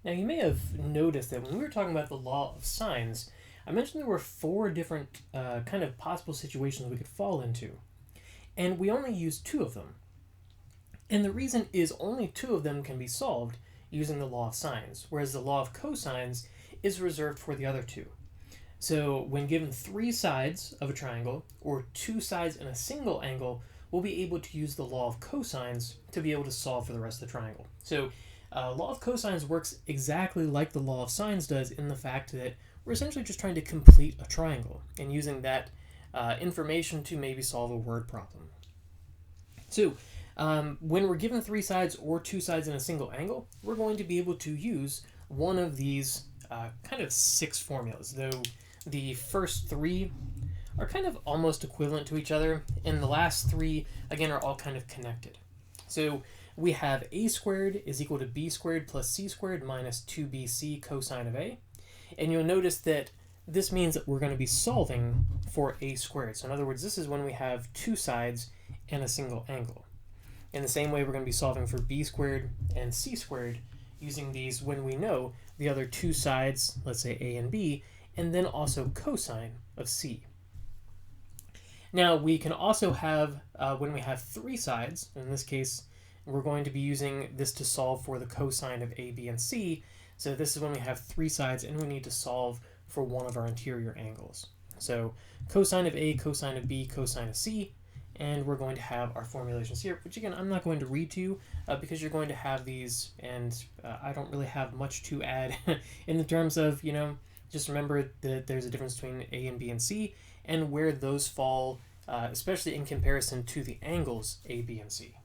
Now, you may have noticed that when we were talking about the law of sines, I mentioned there were four different kind of possible situations we could fall into, and we only used two of them. And the reason is only two of them can be solved using the law of sines, whereas the law of cosines is reserved for the other two. So, when given three sides of a triangle, or two sides in a single angle, we'll be able to use the law of cosines to be able to solve for the rest of the triangle. So, law of cosines works exactly like the law of sines does in the fact that we're essentially just trying to complete a triangle and using that information to maybe solve a word problem. So, when we're given three sides or two sides in a single angle, we're going to be able to use one of these kind of six formulas, though the first three are kind of almost equivalent to each other, and the last three, again, are all kind of connected. So we have a squared is equal to b squared plus c squared minus 2bc cosine of a, and you'll notice that this means that we're going to be solving for a squared. So in other words, this is when we have two sides and a single angle. In the same way, we're going to be solving for b squared and c squared using these when we know the other two sides, let's say a and b, and then also cosine of c. Now, we can also have, when we have three sides, in this case, we're going to be using this to solve for the cosine of a, b, and c. So this is when we have three sides and we need to solve for one of our interior angles. So cosine of a, cosine of b, cosine of c, and we're going to have our formulations here, which again, I'm not going to read to you because you're going to have these, and I don't really have much to add in the terms of, just remember that there's a difference between a and b and c, and where those fall, especially in comparison to the angles a, b, and c.